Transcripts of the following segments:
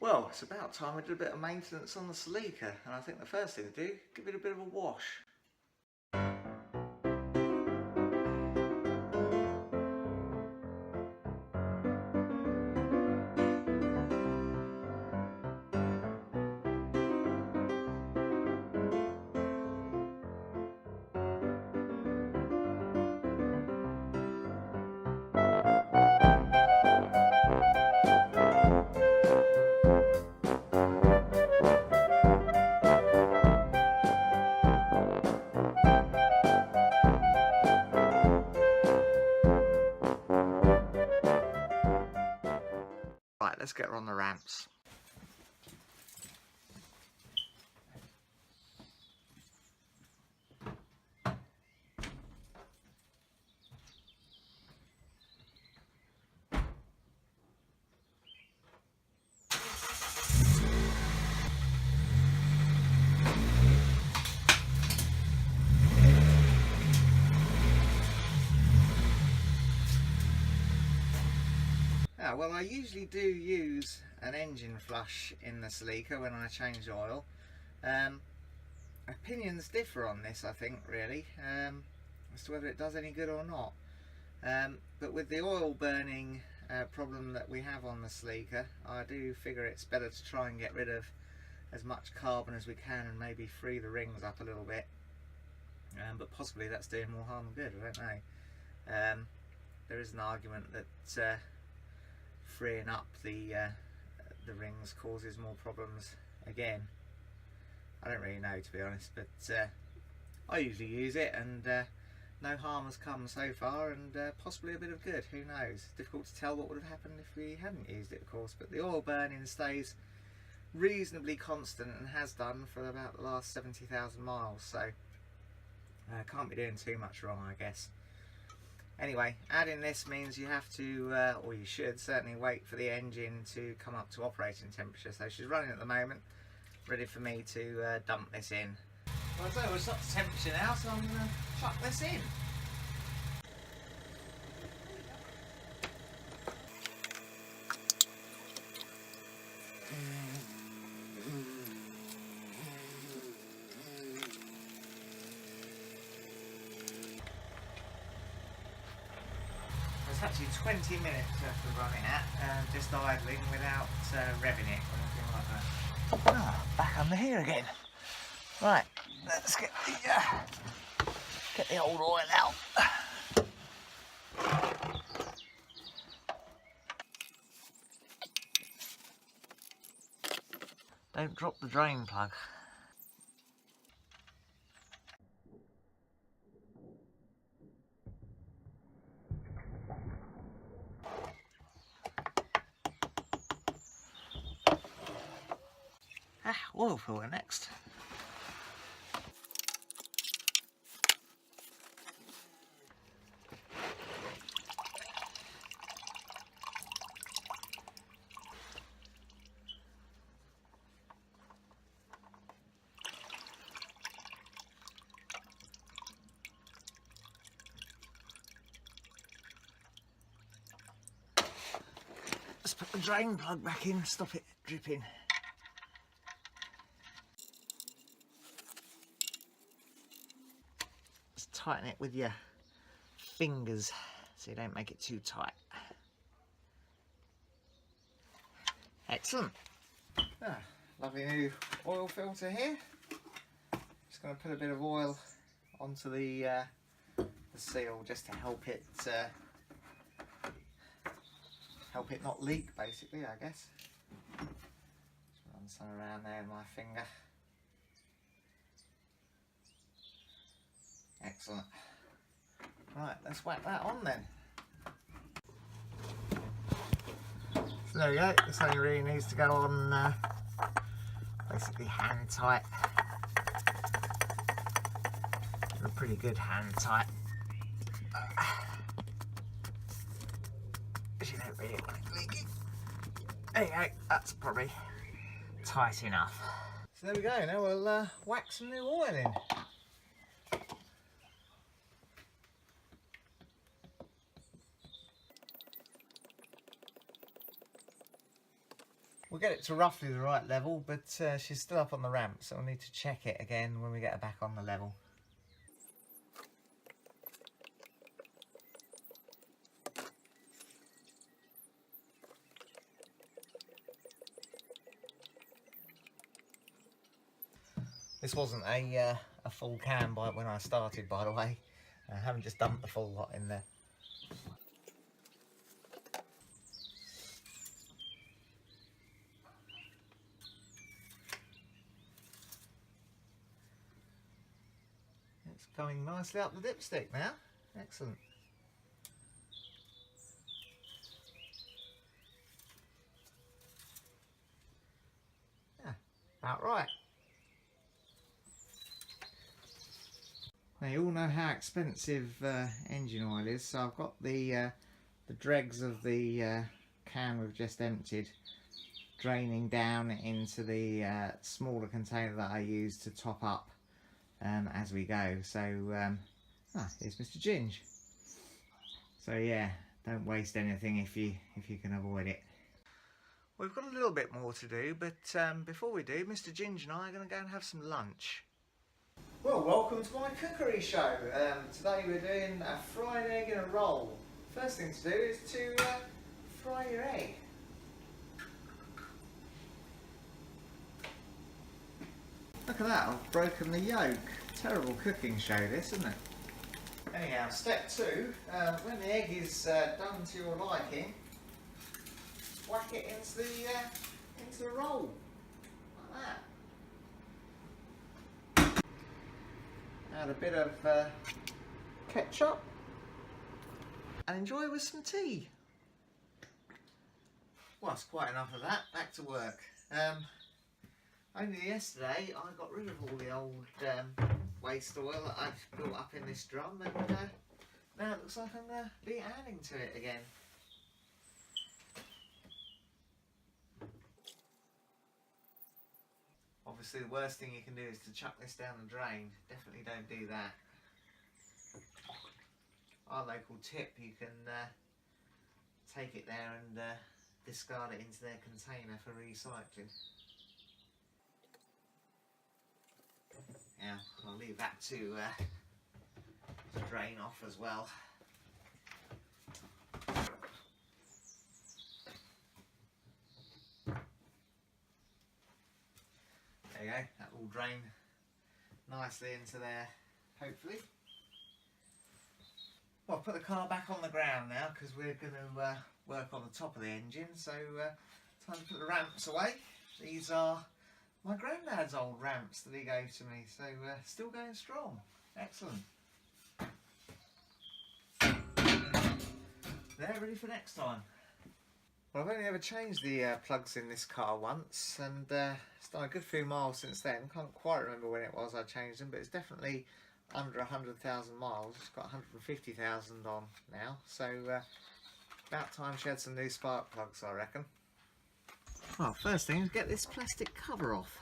Well, it's about time we did a bit of maintenance on the Celica, and I think the first thing to do, give it a bit of a wash. Right, let's get her on the ramps. Well, I usually do use an engine flush in the Celica when I change oil. Opinions differ on this, I think, really, as to whether it does any good or not. But with the oil burning problem that we have on the Celica, I do figure it's better to try and get rid of as much carbon as we can and maybe free the rings up a little bit. But possibly that's doing more harm than good, I don't know. There is an argument that freeing up the rings causes more problems again. I don't really know, to be honest, but I usually use it, and no harm has come so far, and possibly a bit of good, who knows. Difficult to tell what would have happened if we hadn't used it, of course, but the oil burning stays reasonably constant and has done for about the last 70,000 miles, so can't be doing too much wrong, I guess. Anyway, adding this means you have to, or you should certainly wait for the engine to come up to operating temperature. So she's running at the moment, ready for me to dump this in. Well, I don't know, it's up to temperature now, so I'm going to chuck this in. It's actually 20 minutes you have to run it at, just idling without revving it or anything like that. Ah, back under here again. Right, let's get the old oil out. Don't drop the drain plug. Oil filter next. Let's put the drain plug back in, stop it dripping. Just tighten it with your fingers so you don't make it too tight. Excellent. Lovely new oil filter here. Just going to put a bit of oil onto the seal just to help it not leak, basically, I guess. Just run some around there with my finger. Excellent. Right, let's whack that on then. So there we go, this only really needs to go on basically hand tight. A pretty good hand tight. You don't really want it leaking. There you go, that's probably tight enough. So there we go, now we'll whack some new oil in. We'll get it to roughly the right level, but she's still up on the ramp, so we'll need to check it again when we get her back on the level. This wasn't a full can when I started, by the way. I haven't just dumped the full lot in there. It's going nicely up the dipstick now. Excellent. Yeah, about right. Now you all know how expensive engine oil is, so I've got the dregs of the can we've just emptied draining down into the smaller container that I use to top up as we go. So here's Mr. Ginge. So yeah, don't waste anything if you can avoid it. We've got a little bit more to do, but before we do, Mr. Ginge and I are going to go and have some lunch. Well, welcome to my cookery show. Today we're doing a fried egg in a roll. First thing to do is to fry your egg. Look at that, I've broken the yolk. Terrible cooking show this, isn't it? Anyhow, step 2, when the egg is done to your liking, whack it into the roll, like that. Add a bit of ketchup and enjoy with some tea. Well, that's quite enough of that. Back to work. Only yesterday I got rid of all the old waste oil that I've built up in this drum, and now it looks like I'm going to be adding to it again. Obviously the worst thing you can do is to chuck this down the drain. Definitely don't do that. Our local tip, you can take it there and discard it into their container for recycling. Now I'll leave that to drain off as well. There you go, that will drain nicely into there, hopefully. Well, I've put the car back on the ground now because we're going to work on the top of the engine, so time to put the ramps away. These are my granddad's old ramps that he gave to me, so still going strong. Excellent. They're ready for next time. Well, I've only ever changed the plugs in this car once, and it's done a good few miles since then. Can't quite remember when it was I changed them, but it's definitely under 100,000 miles. It's got 150,000 on now, so about time she had some new spark plugs, I reckon. Well, first thing is get this plastic cover off.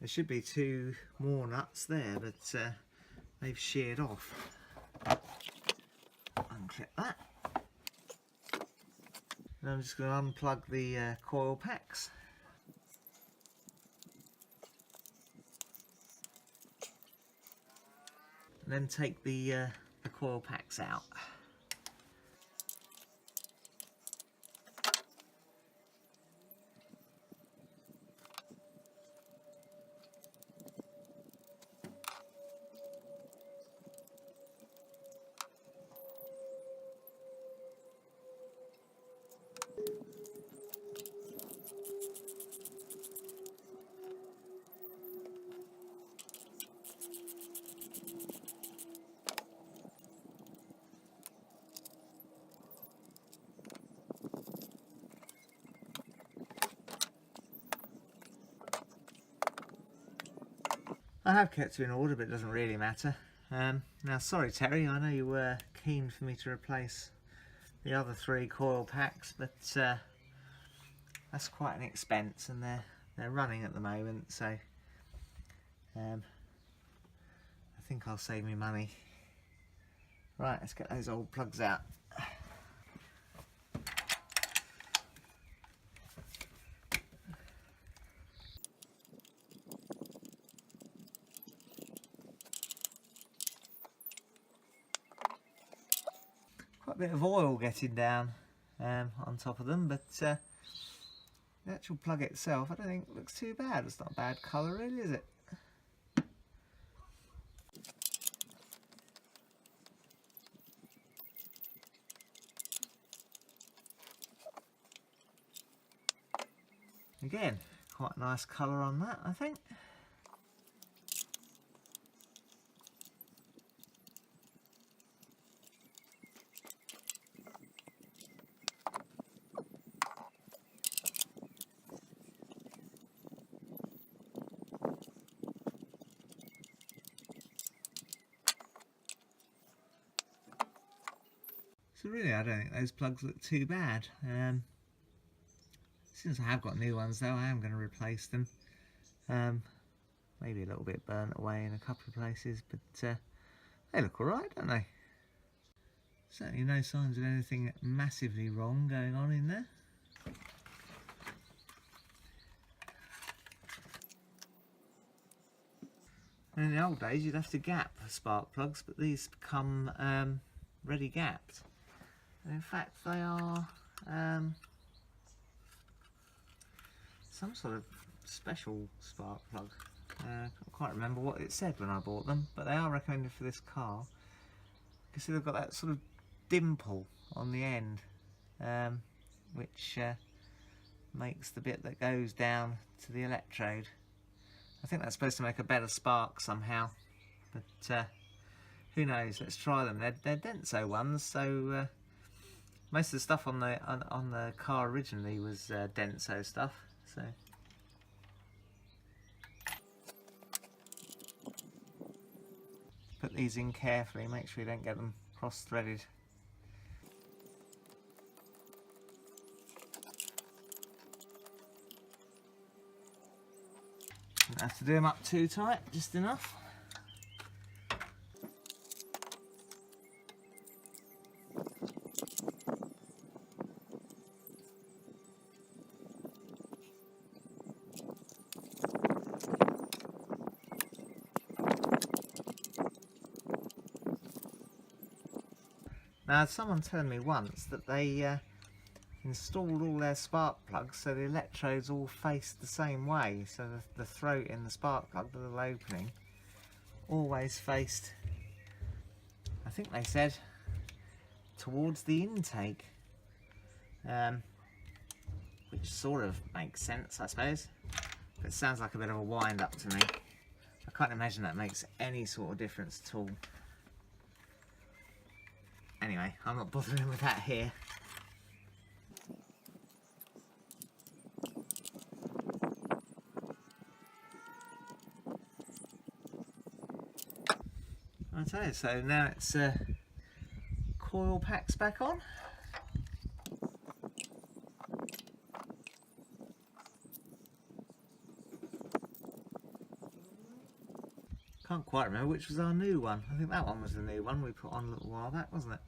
There should be 2 more nuts there, but they've sheared off. Unclip that. And I'm just going to unplug the coil packs. And then take the coil packs out. I have kept it in order, but it doesn't really matter. Now, sorry Terry, I know you were keen for me to replace the other 3 coil packs, but that's quite an expense, and they're running at the moment, so I think I'll save me money. Right, let's get those old plugs out. Quite a bit of oil getting down on top of them, but the actual plug itself I don't think looks too bad. It's not a bad colour really, is it? Again, quite a nice colour on that, I think. So really I don't think those plugs look too bad. Since I have got new ones though, I am going to replace them. Maybe a little bit burnt away in a couple of places, but they look alright, don't they? Certainly no signs of anything massively wrong going on in there. And in the old days you'd have to gap spark plugs, but these become ready gapped. And in fact they are some sort of special spark plug. I can't quite remember what it said when I bought them, but they are recommended for this car. You can see they've got that sort of dimple on the end, which makes the bit that goes down to the electrode. I think that's supposed to make a better spark somehow, but who knows? Let's try them. They're Denso ones, so most of the stuff on the car originally was Denso stuff. So put these in carefully. Make sure you don't get them cross-threaded. Don't have to do them up too tight, just enough. Now, someone told me once that they installed all their spark plugs so the electrodes all faced the same way, so the throat in the spark plug, the little opening, always faced, I think they said, towards the intake, which sort of makes sense, I suppose, but it sounds like a bit of a wind up to me. I can't imagine that makes any sort of difference at all. Anyway, I'm not bothering with that here. Okay, so now it's coil packs back on. Can't quite remember which was our new one. I think that one was the new one we put on a little while back, wasn't it?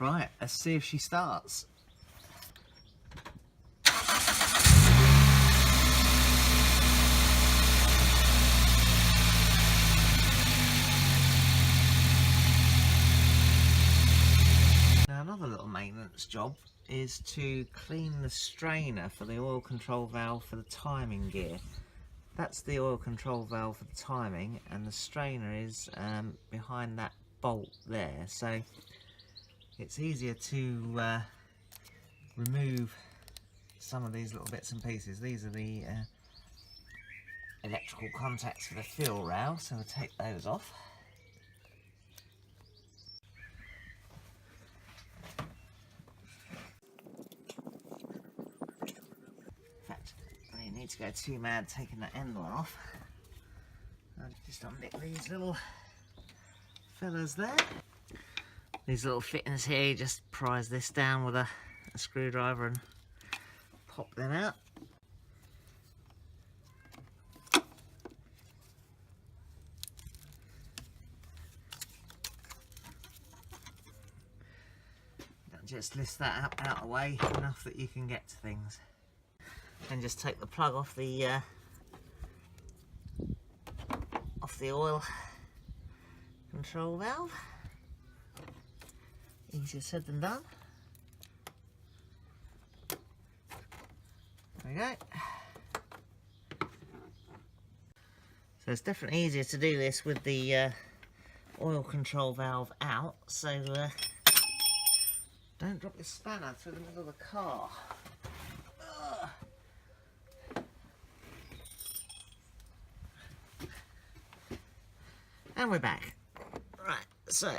Right, let's see if she starts. Now another little maintenance job is to clean the strainer for the oil control valve for the timing gear. That's the oil control valve for the timing, and the strainer is behind that bolt there, so it's easier to remove some of these little bits and pieces. These are the electrical contacts for the fuel rail, so we'll take those off. In fact, I don't need to go too mad taking that end one off. I'll just unpick these little fellas there. These little fittings here, you just prise this down with a screwdriver and pop them out. Just lift that up out of the way enough that you can get to things. And just take the plug off the oil control valve. Easier said than done. There we go. So it's definitely easier to do this with the oil control valve out, so don't drop your spanner through the middle of the car. Ugh. And we're back. Right, so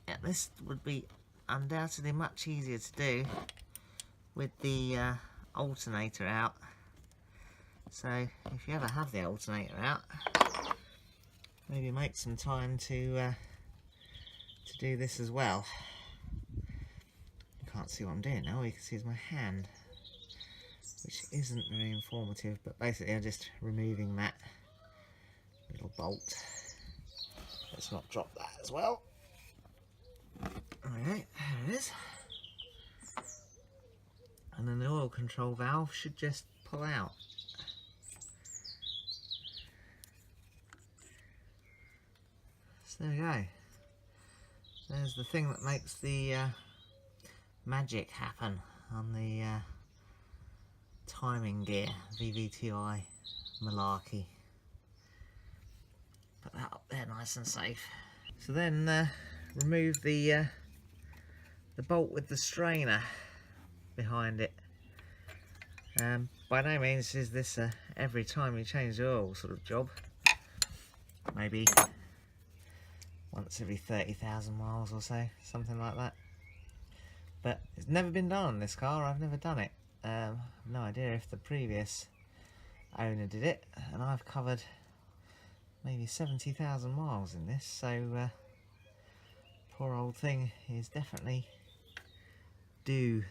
yeah, this would be undoubtedly much easier to do with the alternator out. So if you ever have the alternator out, maybe make some time to do this as well. You can't see what I'm doing now. All you can see is my hand, which isn't very informative, but basically I'm just removing that little bolt. Let's not drop that as well. Okay, there it is. And then the oil control valve should just pull out. So there we go. There's the thing that makes the magic happen on the timing gear, VVTi malarkey. Put that up there nice and safe. So then remove the bolt with the strainer behind it. By no means is this every time you change the oil sort of job. Maybe once every 30,000 miles or so, something like that. But it's never been done on this car. I've never done it. I've no idea if the previous owner did it, and I've covered maybe 70,000 miles in this, so poor old thing is definitely due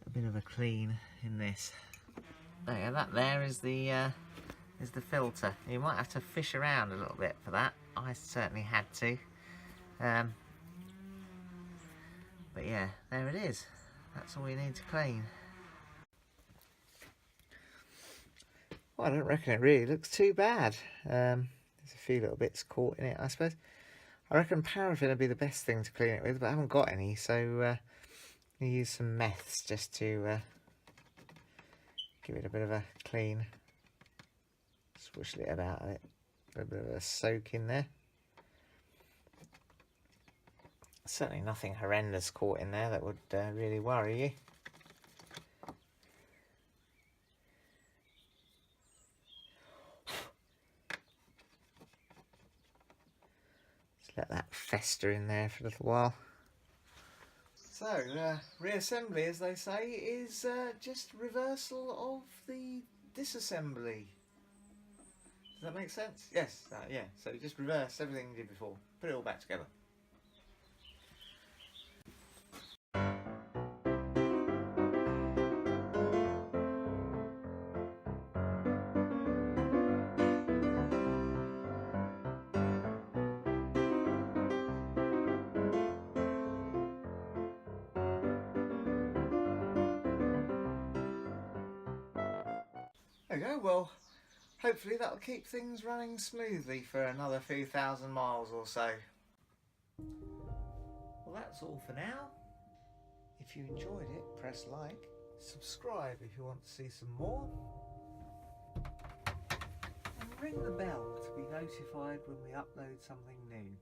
a bit of a clean in this. Oh yeah, that there is the filter. You might have to fish around a little bit for that. I certainly had to. But yeah, there it is. That's all you need to clean. Well, I don't reckon it really looks too bad. There's a few little bits caught in it, I suppose. I reckon paraffin would be the best thing to clean it with, but I haven't got any, so I'll use some meths just to give it a bit of a clean. Swish it about it. A bit of a soak in there. Certainly nothing horrendous caught in there that would really worry you. Just let that fester in there for a little while. So, reassembly, as they say, is just reversal of the disassembly. Does that make sense? Yes, yeah. So just reverse everything you did before. Put it all back together. There we go. Well, hopefully that'll keep things running smoothly for another few thousand miles or so. Well, that's all for now. If you enjoyed it, press like, subscribe if you want to see some more, and ring the bell to be notified when we upload something new.